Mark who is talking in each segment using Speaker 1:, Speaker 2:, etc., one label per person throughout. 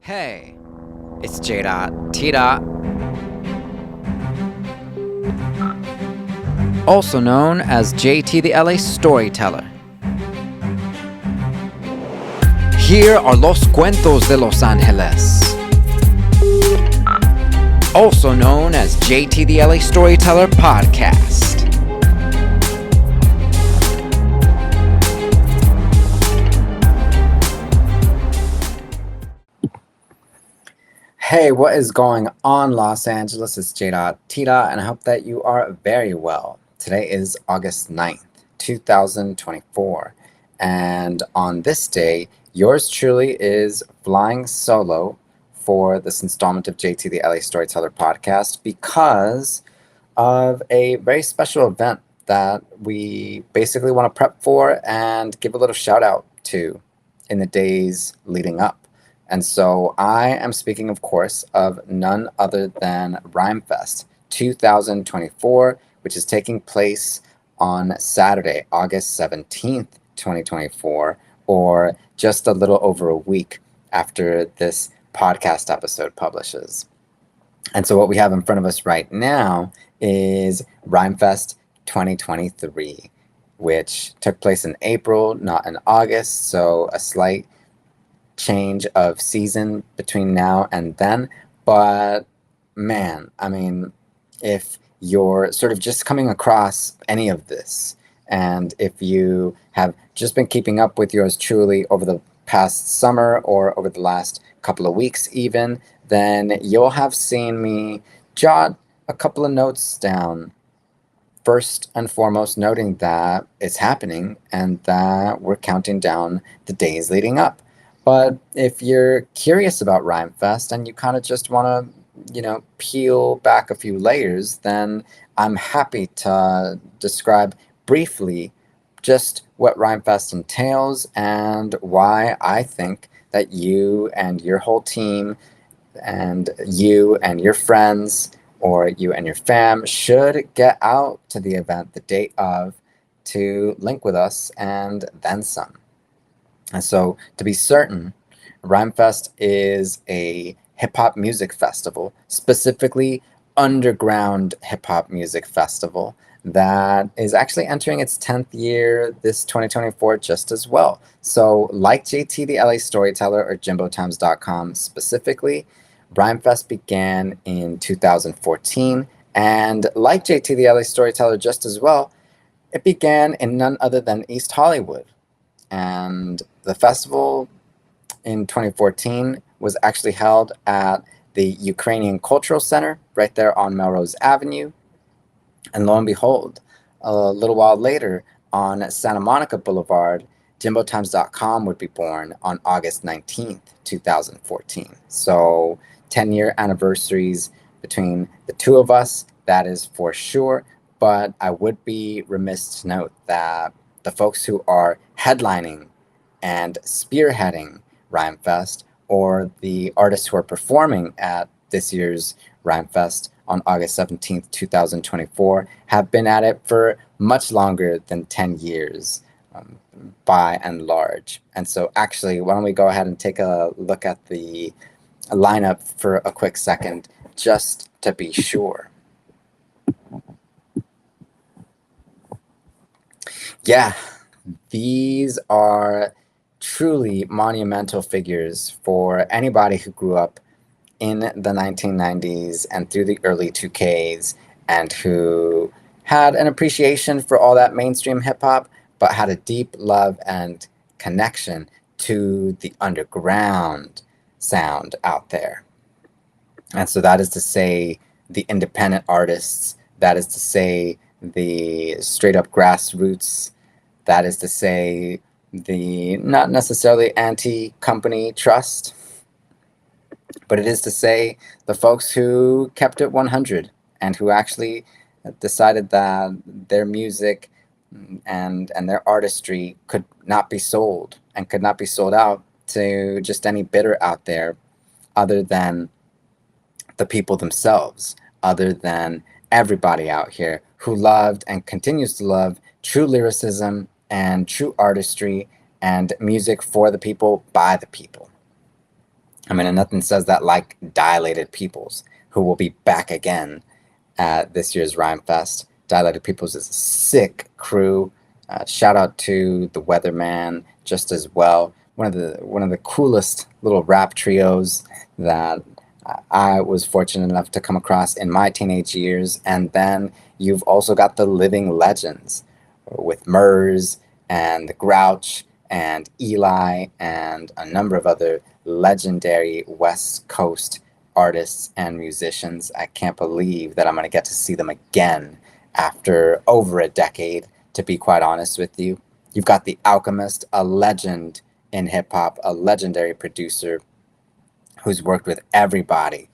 Speaker 1: Hey, it's J. T. Also known as JT the LA Storyteller. Here are Los Cuentos de Los Angeles. Also known as JT the LA Storyteller Podcast. Hey, what is going on, Los Angeles? It's J. T. And I hope that you are very well. Today is August 9th, 2024. And on this day, yours truly is flying solo for this installment of JT the LA Storyteller Podcast because of a very special event that we basically want to prep for and give a little shout out to in the days leading up. And so I am speaking, of course, of none other than Rhymefest 2024, which is taking place on Saturday, August 17th, 2024, or just a little over a week after this podcast episode publishes. And so what we have in front of us right now is Rhymefest 2023, which took place in April, not in August, so a slight change of season between now and then. But man, I mean, if you're sort of just coming across any of this, and if you have just been keeping up with yours truly over the past summer or over the last couple of weeks even, then you'll have seen me jot a couple of notes down. First and foremost, noting that it's happening and that we're counting down the days leading up. But if you're curious about Rhymefest and you kind of just want to, peel back a few layers, then I'm happy to describe briefly just what Rhymefest entails and why I think that you and your whole team and you and your friends or you and your fam should get out to the event the day of to link with us and then some. And so, to be certain, Rhymefest is a hip-hop music festival, specifically underground hip-hop music festival, that is actually entering its 10th year this 2024 just as well. So, like JT the LA Storyteller or JimboTimes.com specifically, Rhymefest began in 2014, and like JT the LA Storyteller just as well, it began in none other than East Hollywood. And the festival in 2014 was actually held at the Ukrainian Cultural Center right there on Melrose Avenue. And lo and behold, a little while later on Santa Monica Boulevard, JimboTimes.com would be born on August 19th, 2014. So 10-year anniversaries between the two of us, that is for sure. But I would be remiss to note that the folks who are headlining and spearheading Rhymefest, or the artists who are performing at this year's Rhymefest on August 17th, 2024, have been at it for much longer than 10 years by and large. And so actually, why don't we go ahead and take a look at the lineup for a quick second, just to be sure. Yeah, these are truly monumental figures for anybody who grew up in the 1990s and through the early 2Ks and who had an appreciation for all that mainstream hip-hop, but had a deep love and connection to the underground sound out there. And so that is to say the independent artists, that is to say the straight-up grassroots, that is to say the not necessarily anti-company trust, but it is to say the folks who kept it 100 and who actually decided that their music and their artistry could not be sold and could not be sold out to just any bidder out there other than the people themselves, other than everybody out here who loved and continues to love true lyricism and true artistry and music for the people, by the people. I mean, and nothing says that like Dilated Peoples, who will be back again at this year's Rhymefest. Dilated Peoples is a sick crew. Shout out to the Weatherman just as well. One of the coolest little rap trios that I was fortunate enough to come across in my teenage years. And then you've also got the living legends with Murs and the Grouch and Eli and a number of other legendary West Coast artists and musicians. I can't believe that I'm going to get to see them again after over a decade, to be quite honest with you. You've got The Alchemist, a legend in hip hop, a legendary producer who's worked with everybody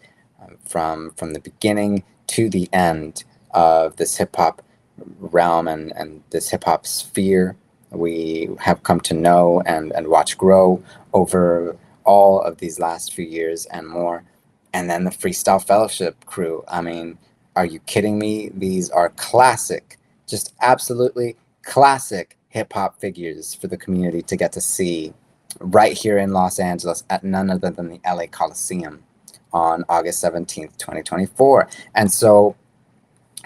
Speaker 1: from the beginning to the end of this hip hop realm and this hip hop sphere we have come to know and watch grow over all of these last few years and more. And then the Freestyle Fellowship crew. I mean, are you kidding me? These are classic, just absolutely classic hip hop figures for the community to get to see right here in Los Angeles at none other than the LA Coliseum on August 17th, 2024. And so,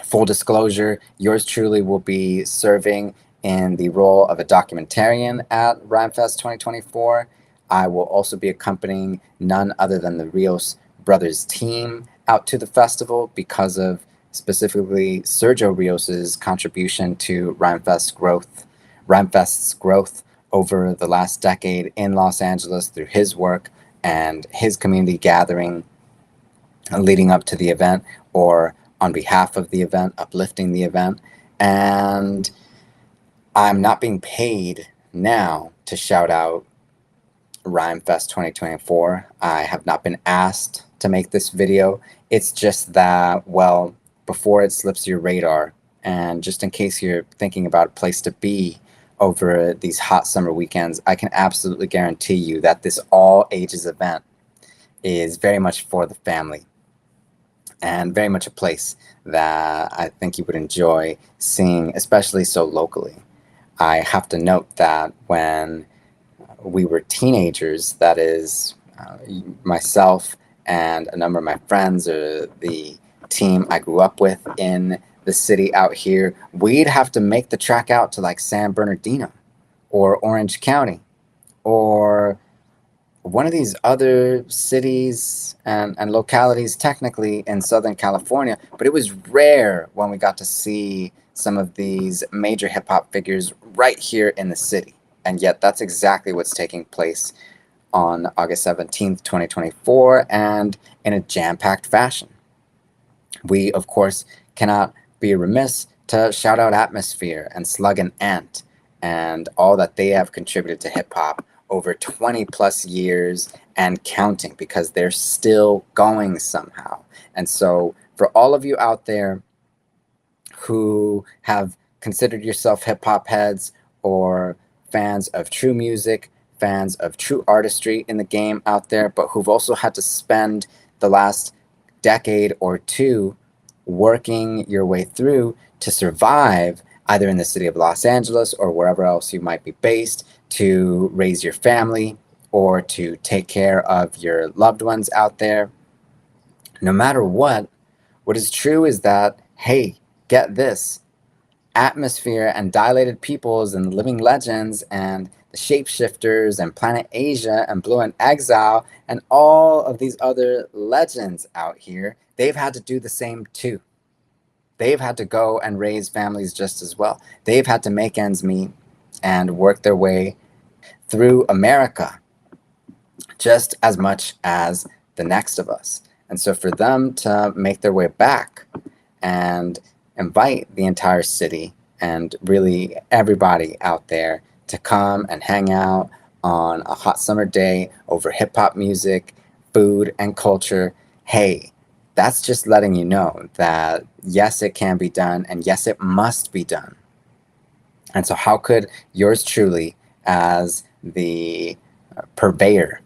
Speaker 1: full disclosure, yours truly will be serving in the role of a documentarian at Rhymefest 2024. I will also be accompanying none other than the Rios Brothers team out to the festival because of specifically Sergio Rios's contribution to Rhymefest's growth over the last decade in Los Angeles through his work and his community gathering leading up to the event or on behalf of the event, uplifting the event. And I'm not being paid now to shout out Rhymefest 2024. I have not been asked to make this video. It's just that, well, before it slips your radar, and just in case you're thinking about a place to be over these hot summer weekends, I can absolutely guarantee you that this all ages event is very much for the family and very much a place that I think you would enjoy seeing, especially so locally. I have to note that when we were teenagers, that is, myself and a number of my friends or the team I grew up with in the city out here, we'd have to make the trek out to like San Bernardino or Orange County or one of these other cities and localities technically in Southern California, but it was rare when we got to see some of these major hip hop figures right here in the city. And yet that's exactly what's taking place on August 17th, 2024, and in a jam-packed fashion. We, of course, cannot be remiss to shout out Atmosphere and Slug and Ant and all that they have contributed to hip hop over 20 plus years and counting, because they're still going somehow. And so for all of you out there who have considered yourself hip hop heads or fans of true music, fans of true artistry in the game out there, but who've also had to spend the last decade or two working your way through to survive either in the city of Los Angeles or wherever else you might be based, to raise your family or to take care of your loved ones out there. No matter what is true is that, hey, get this, Atmosphere and Dilated Peoples and Living Legends and the Shapeshifters and Planet Asia and Blue and Exile and all of these other legends out here, they've had to do the same too. They've had to go and raise families just as well. They've had to make ends meet and work their way through America just as much as the next of us. And so for them to make their way back and invite the entire city and really everybody out there to come and hang out on a hot summer day over hip hop music, food, and culture, hey, that's just letting you know that yes, it can be done, and yes, it must be done. And so how could yours truly, as the purveyor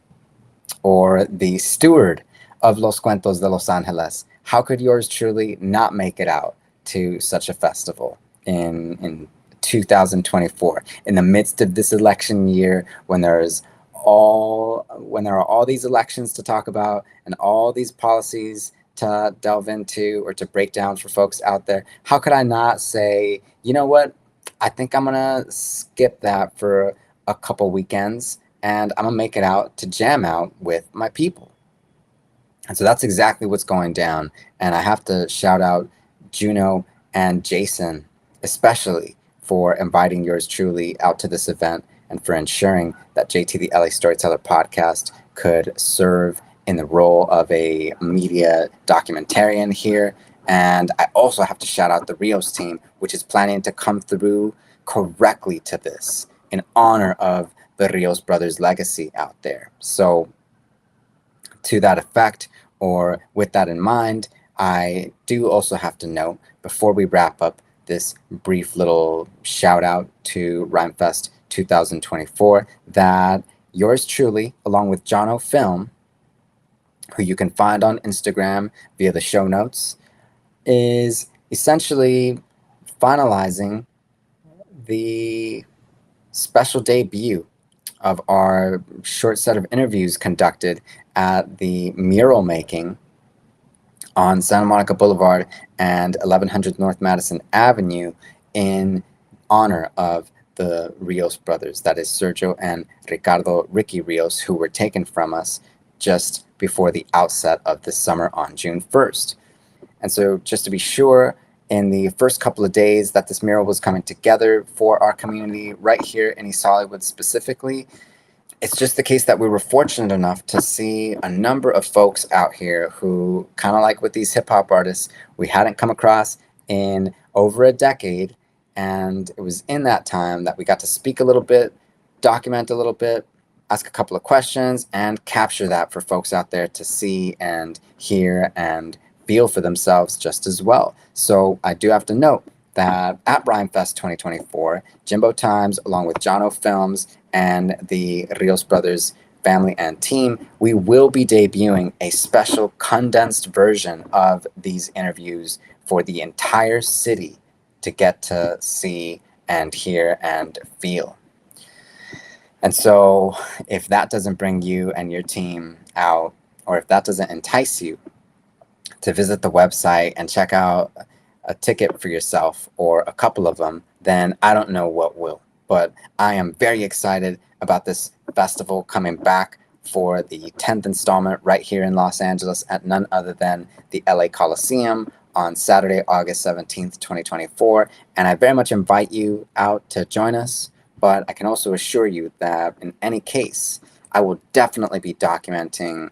Speaker 1: or the steward of Los Cuentos de Los Angeles, how could yours truly not make it out to such a festival in 2024, in the midst of this election year, when there's when there are all these elections to talk about and all these policies to delve into or to break down for folks out there, how could I not say, you know what? I think I'm gonna skip that for a couple weekends and I'm gonna make it out to jam out with my people. And so that's exactly what's going down. And I have to shout out Juno and Jason, especially for inviting yours truly out to this event and for ensuring that JT the LA Storyteller podcast could serve in the role of a media documentarian here. And I also have to shout out the Rios team, which is planning to come through correctly to this in honor of the Rios brothers' legacy out there. So to that effect, or with that in mind, I do also have to note, before we wrap up this brief little shout out to Rhymefest 2024, that yours truly, along with Jono Film, who you can find on Instagram via the show notes, is essentially finalizing the special debut of our short set of interviews conducted at the mural making on Santa Monica Boulevard and 1100 North Madison Avenue in honor of the Rios brothers, that is Sergio and Ricardo Ricky Rios, who were taken from us just before the outset of the summer on June 1st. And so just to be sure, in the first couple of days that this mural was coming together for our community right here in East Hollywood specifically, it's just the case that we were fortunate enough to see a number of folks out here who, kind of like with these hip hop artists, we hadn't come across in over a decade. And it was in that time that we got to speak a little bit, document a little bit, ask a couple of questions, and capture that for folks out there to see and hear and feel for themselves just as well. So I do have to note that at Rhymefest 2024, Jimbo Times, along with Jono Films and the Rios Brothers family and team, we will be debuting a special condensed version of these interviews for the entire city to get to see and hear and feel. And so if that doesn't bring you and your team out, or if that doesn't entice you to visit the website and check out a ticket for yourself or a couple of them, then I don't know what will. But I am very excited about this festival coming back for the 10th installment right here in Los Angeles at none other than the LA Coliseum on Saturday, August 17th, 2024. And I very much invite you out to join us. But I can also assure you that in any case, I will definitely be documenting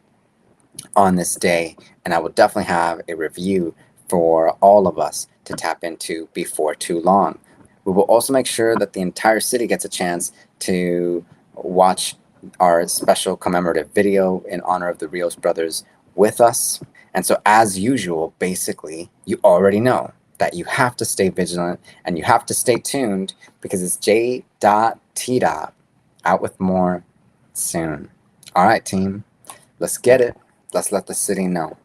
Speaker 1: on this day, and I will definitely have a review for all of us to tap into before too long. We will also make sure that the entire city gets a chance to watch our special commemorative video in honor of the Rios brothers with us. And so as usual, basically, you already know that you have to stay vigilant and you have to stay tuned, because it's J.T. out with more soon. All right, team, let's get it. Let's let the city know.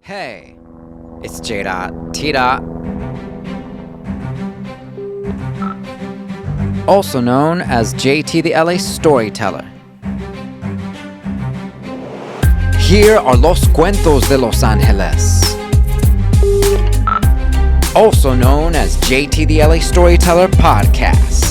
Speaker 1: Hey, it's J.T. Also known as JT the LA Storyteller. Here are Los Cuentos de Los Angeles. Also known as JT the LA Storyteller Podcast.